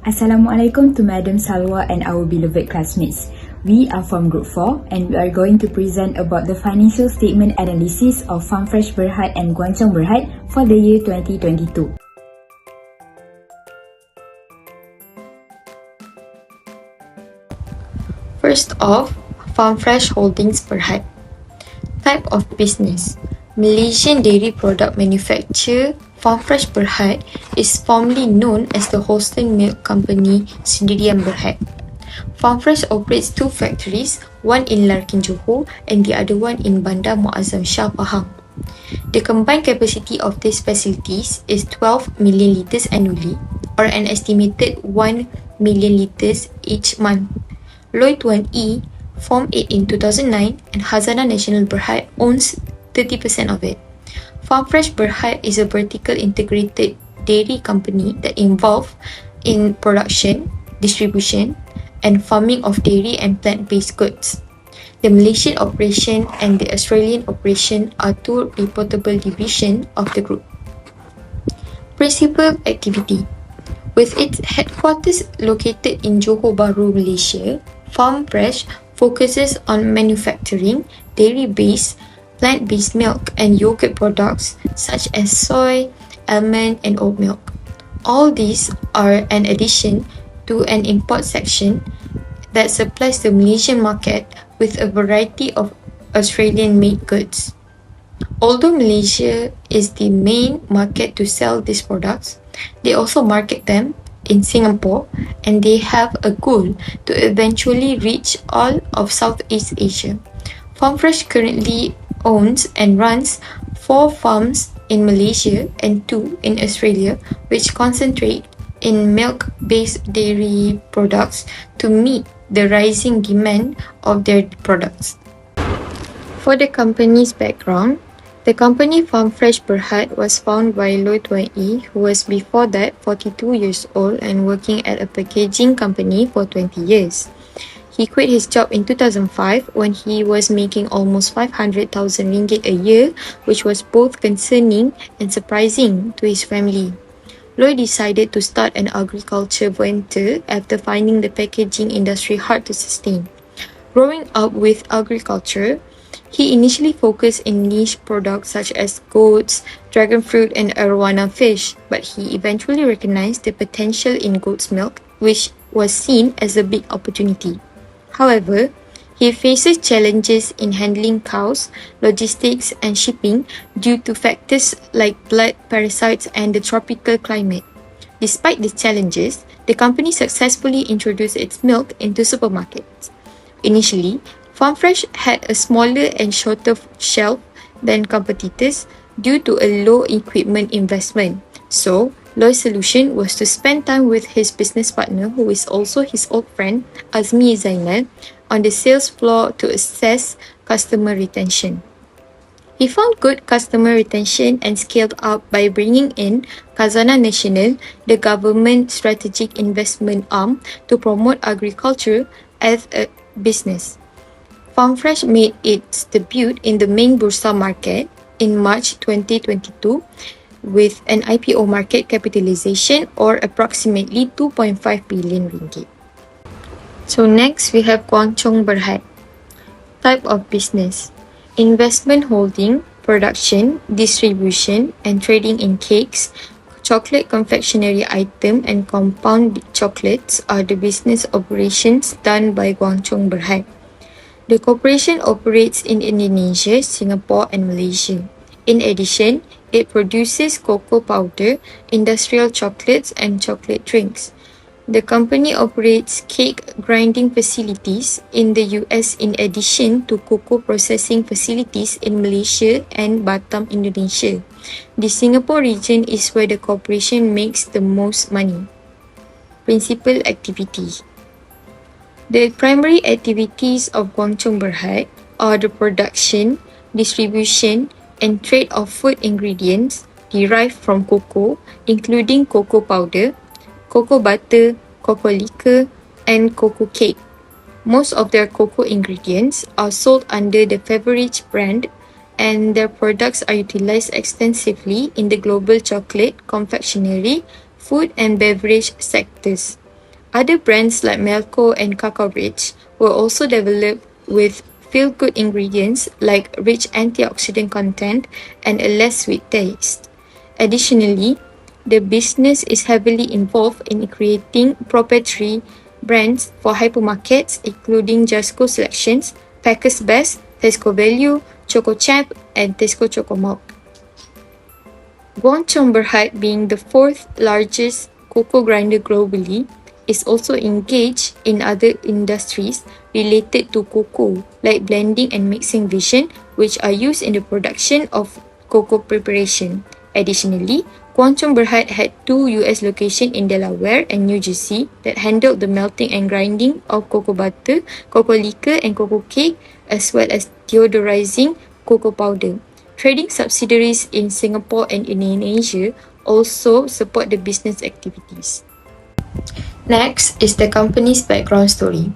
Assalamualaikum to Madam Salwa and our beloved classmates. We are from Group 4 and we are going to present about the financial statement analysis of Farmfresh Berhad and Guan Berhad for the year 2022. First off, Farmfresh Holdings Berhad. Type of business: Malaysian dairy product manufacturer. Farmfresh Berhad is formerly known as the Holstein Milk Company Sdn Berhad. Farmfresh operates two factories, one in Larkin Johor and the other one in Bandar Muazzam Shah Pahang. The combined capacity of these facilities is 12 million litres annually, or an estimated 1 million litres each month. Lloyd 1E formed it in 2009 and Hazana National Berhad owns 30% of it. Farmfresh Berhad is a vertical integrated dairy company that involved in production, distribution, and farming of dairy and plant-based goods. The Malaysian operation and the Australian operation are two reportable divisions of the group. Principal activity: with its headquarters located in Johor Bahru, Malaysia, Farmfresh focuses on manufacturing dairy-based, plant-based milk and yogurt products such as soy, almond and oat milk. All these are an addition to an import section that supplies the Malaysian market with a variety of Australian-made goods. Although Malaysia is the main market to sell these products, they also market them in Singapore and they have a goal to eventually reach all of Southeast Asia. Farmfresh currently owns and runs 4 farms in Malaysia and 2 in Australia, which concentrate in milk-based dairy products to meet the rising demand of their products. For the company's background, the company Farmfresh Berhad was founded by Lloyd 1E, who was before that 42 years old and working at a packaging company for 20 years. He quit his job in 2005 when he was making almost 500,000 ringgit a year, which was both concerning and surprising to his family. Lloyd decided to start an agriculture venture after finding the packaging industry hard to sustain. Growing up with agriculture, he initially focused in niche products such as goats, dragon fruit and arowana fish, but he eventually recognized the potential in goat's milk, which was seen as a big opportunity. However, he faces challenges in handling cows, logistics and shipping due to factors like blood parasites and the tropical climate. Despite these challenges, the company successfully introduced its milk into supermarkets. Initially, Farmfresh had a smaller and shorter shelf than competitors due to a low equipment investment. So, Lloyd's solution was to spend time with his business partner, who is also his old friend, Azmi Zainal, on the sales floor to assess customer retention. He found good customer retention and scaled up by bringing in Khazanah Nasional, the government strategic investment arm, to promote agriculture as a business. Farmfresh made its debut in the main Bursa market in March 2022 with an IPO market capitalization or approximately 2.5 billion ringgit. So next we have Guan Berhad. Type of business: investment holding, production, distribution and trading in cakes, chocolate confectionery item and compound chocolates are the business operations done by Guan Berhad. The corporation operates in Indonesia, Singapore and Malaysia. In addition, it produces cocoa powder, industrial chocolates and chocolate drinks. The company operates cake grinding facilities in the US in addition to cocoa processing facilities in Malaysia and Batam, Indonesia. The Singapore region is where the corporation makes the most money. Principal activities: the primary activities of Guan Berhad are the production, distribution, and trade of food ingredients derived from cocoa, including cocoa powder, cocoa butter, cocoa liquor, and cocoa cake. Most of their cocoa ingredients are sold under the Beverage brand, and their products are utilized extensively in the global chocolate, confectionery, food and beverage sectors. Other brands like Melco and Cacao Rich were also developed with feel-good ingredients like rich antioxidant content and a less sweet taste. Additionally, the business is heavily involved in creating proprietary brands for hypermarkets, including Jasco Selections, Packers Best, Tesco Value, Choco Champ, and Tesco Choco Milk. Guan Berhad, being the fourth largest cocoa grinder globally, is also engaged in other industries related to cocoa, like blending and mixing vision, which are used in the production of cocoa preparation. Additionally, Guan Berhad had 2 US locations in Delaware and New Jersey that handled the melting and grinding of cocoa butter, cocoa liquor, and cocoa cake, as well as deodorizing cocoa powder. Trading subsidiaries in Singapore and Indonesia also support the business activities. Next is the company's background story.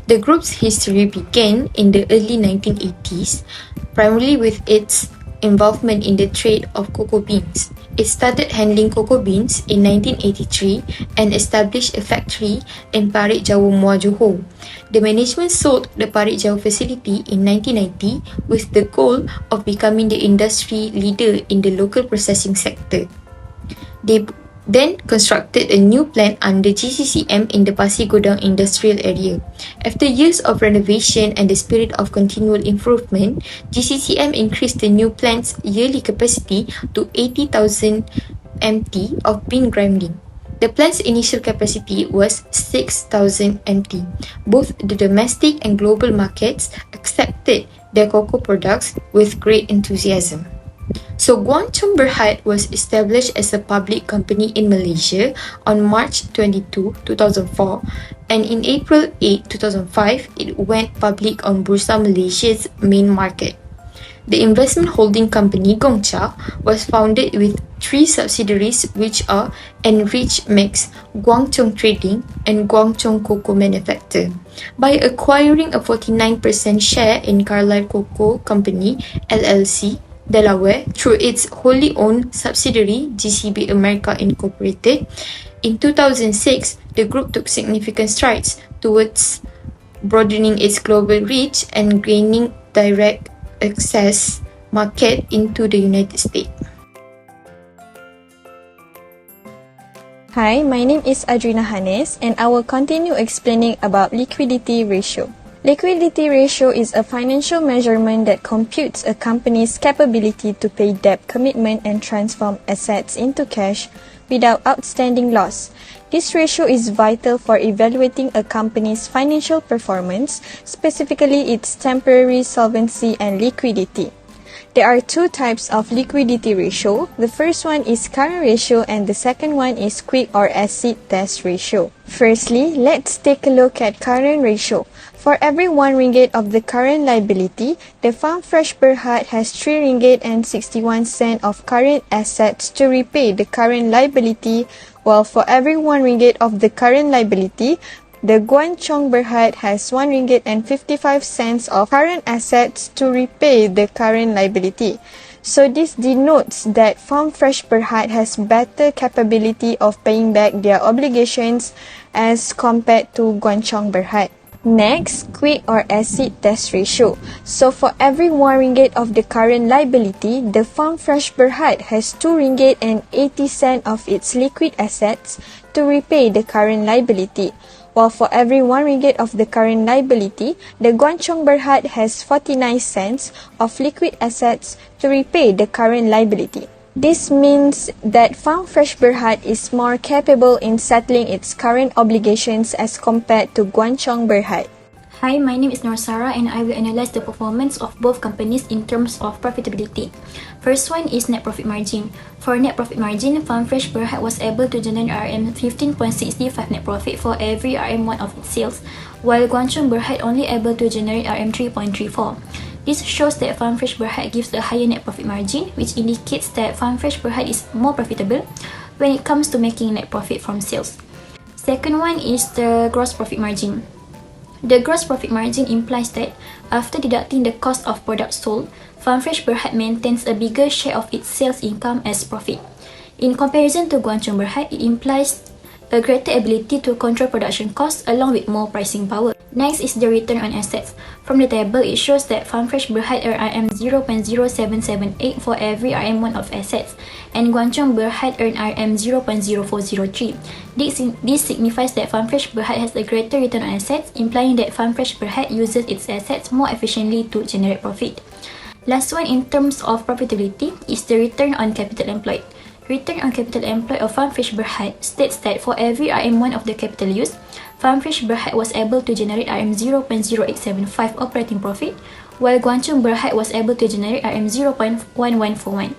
The group's history began in the early 1980s, primarily with its involvement in the trade of cocoa beans. It started handling cocoa beans in 1983 and established a factory in Parit Jawa Muar, Johor. The management sold the Parit Jawa facility in 1990 with the goal of becoming the industry leader in the local processing sector. They then constructed a new plant under GCCM in the Pasir Gudang industrial area. After years of renovation and the spirit of continual improvement, GCCM increased the new plant's yearly capacity to 80,000 MT of bean grinding. The plant's initial capacity was 6,000 MT. Both the domestic and global markets accepted their cocoa products with great enthusiasm. So Guan Berhad was established as a public company in Malaysia on March 22, 2004, and in April 8, 2005, it went public on Bursa Malaysia's main market. The investment holding company Gongcha was founded with 3 subsidiaries, which are Enrich Mix, Guangchong Trading, and Guangchong Cocoa Manufacture. By acquiring a 49% share in Carlyle Cocoa Company LLC, Delaware, through its wholly owned subsidiary GCB America Incorporated, in 2006, the group took significant strides towards broadening its global reach and gaining direct access market into the United States. Hi, my name is ADRINA HANIS and I will continue explaining about liquidity ratio. Liquidity ratio is a financial measurement that computes a company's capability to pay debt commitment and transform assets into cash without outstanding loss. This ratio is vital for evaluating a company's financial performance, specifically its temporary solvency and liquidity. There are 2 types of liquidity ratio. The first one is current ratio and the second one is quick or acid test ratio. Firstly, let's take a look at current ratio. For every 1 ringgit of the current liability, the Farm Fresh Berhad has 3 ringgit and 61 cent of current assets to repay the current liability, while for every 1 ringgit of the current liability, the Guan Berhad has 1 ringgit and 55 cents of current assets to repay the current liability. So this denotes that Farm Fresh Berhad has better capability of paying back their obligations as compared to Guan Berhad. Next, quick or acid test ratio. So for every 1 ringgit of the current liability, the Farm Fresh Berhad has 2 ringgit and 80 cent of its liquid assets to repay the current liability. While for every 1 ringgit of the current liability, the Guan Berhad has 49 cents of liquid assets to repay the current liability. This means that Farm Fresh Berhad is more capable in settling its current obligations as compared to Guan Berhad. Hi, my name is Norsara and I will analyze the performance of both companies in terms of profitability. First one is net profit margin. For net profit margin, Farm Fresh Berhad was able to generate RM 15.65 net profit for every RM1 of its sales, while Guan Berhad only able to generate RM 3.34. This shows that Farm Fresh Berhad gives a higher net profit margin, which indicates that Farm Fresh Berhad is more profitable when it comes to making net profit from sales. Second one is the gross profit margin. The gross profit margin implies that after deducting the cost of products sold, Farm Fresh Berhad maintains a bigger share of its sales income as profit. In comparison to Guan Berhad, it implies a greater ability to control production costs along with more pricing power. Next is the return on assets. From the table, it shows that Farmfresh Berhad earned RM0.0778 for every RM1 of assets, and Guan Chong Berhad earned RM0.0403. This signifies that Farmfresh Berhad has a greater return on assets, implying that Farmfresh Berhad uses its assets more efficiently to generate profit. Last one in terms of profitability is the return on capital employed. Return on capital employed of Farmfresh Berhad states that for every RM1 of the capital used, Farmfresh Berhad was able to generate RM0.0875 operating profit, while Guan Chong Berhad was able to generate RM0.1141.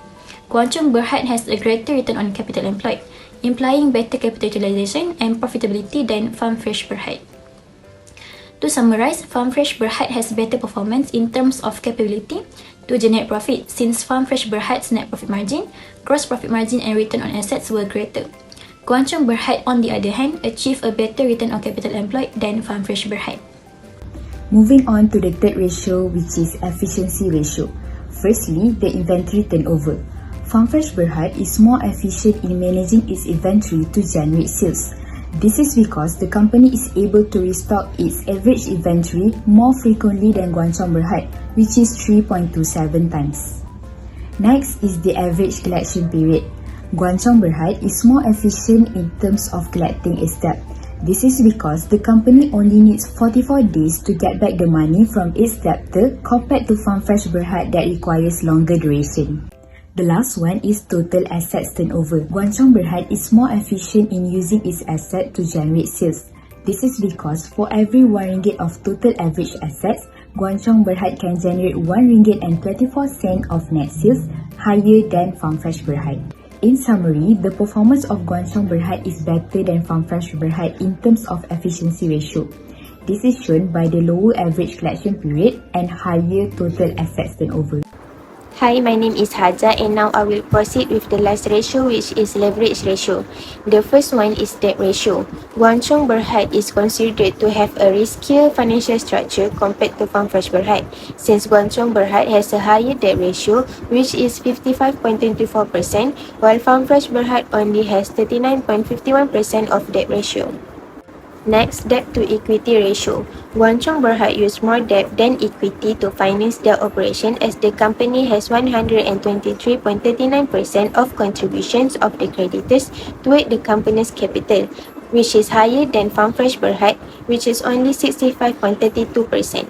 Guan Chong Berhad has a greater return on capital employed, implying better capital utilization and profitability than Farmfresh Berhad. To summarize, Farmfresh Berhad has better performance in terms of capability to generate profit, since Farmfresh Berhad's net profit margin, gross profit margin and return on assets were greater. Guan Chong Berhad, on the other hand, achieved a better return on capital employed than Farmfresh Berhad. Moving on to the third ratio, which is efficiency ratio. Firstly, the inventory turnover. Farmfresh Berhad is more efficient in managing its inventory to generate sales. This is because the company is able to restock its average inventory more frequently than Guan Chong Berhad, which is 3.27 times. Next is the average collection period. Guan Chong Berhad is more efficient in terms of collecting its debt. This is because the company only needs 44 days to get back the money from its debtor compared to Farmfresh Berhad that requires longer duration. The last one is total assets turnover. Guan Chong Berhad is more efficient in using its asset to generate sales. This is because for every RM1 of total average assets, Guan Chong Berhad can generate RM1.24 of net sales, higher than Farmfresh Berhad. In summary, the performance of Guan Chong Berhad is better than Farmfresh Berhad in terms of efficiency ratio. This is shown by the lower average collection period and higher total assets turnover. Hi, my name is Hajar and now I will proceed with the last ratio, which is leverage ratio. The first one is debt ratio. Guan Chong Berhad is considered to have a riskier financial structure compared to Farmfresh Berhad, since Guan Chong Berhad has a higher debt ratio, which is 55.24%, while Farmfresh Berhad only has 39.51% of debt ratio. Next, debt to equity ratio. Guan Chong Berhad used more debt than equity to finance their operation, as the company has 123.39% of contributions of the creditors toward the company's capital, which is higher than Farmfresh Berhad, which is only 65.32%.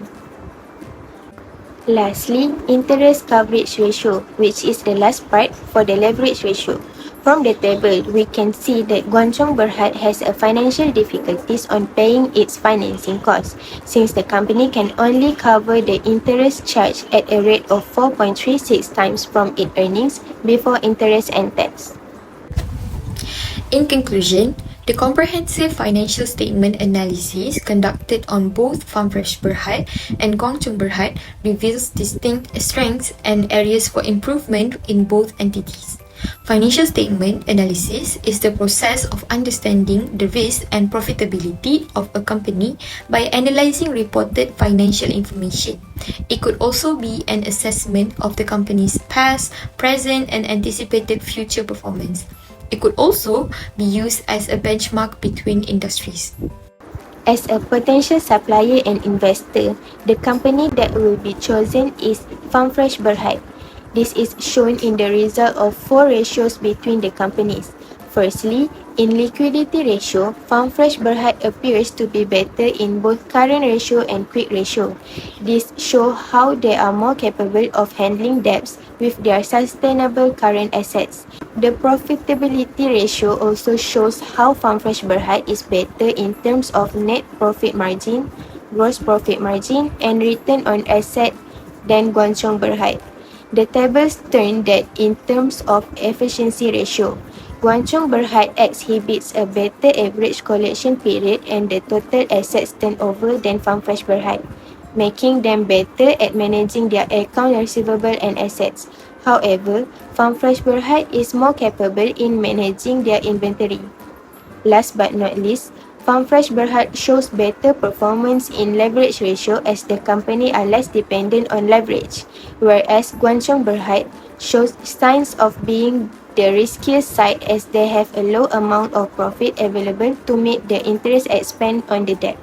Lastly, interest coverage ratio, which is the last part for the leverage ratio. From the table, we can see that Guan Chong Berhad has a financial difficulties on paying its financing costs, since the company can only cover the interest charge at a rate of 4.36 times from its earnings before interest and tax. In conclusion, the comprehensive financial statement analysis conducted on both Farmfresh Berhad and Guan Chong Berhad reveals distinct strengths and areas for improvement in both entities. Financial statement analysis is the process of understanding the risk and profitability of a company by analyzing reported financial information. It could also be an assessment of the company's past, present, and anticipated future performance. It could also be used as a benchmark between industries. As a potential supplier and investor, the company that will be chosen is Farmfresh Berhad. This is shown in the result of 4 ratios between the companies. Firstly, in liquidity ratio, Farmfresh Berhad appears to be better in both current ratio and quick ratio. This shows how they are more capable of handling debts with their sustainable current assets. The profitability ratio also shows how Farmfresh Berhad is better in terms of net profit margin, gross profit margin, and return on asset than Guan Chong Berhad. The tables turn that in terms of efficiency ratio, Guan Chong Berhad exhibits a better average collection period and the total assets turnover than Farmfresh Berhad, making them better at managing their account receivable and assets. However, Farmfresh Berhad is more capable in managing their inventory. Last but not least, Farmfresh Berhad shows better performance in leverage ratio, as the company are less dependent on leverage, whereas Guan Chong Berhad shows signs of being the riskier side as they have a low amount of profit available to meet the interest expense on the debt.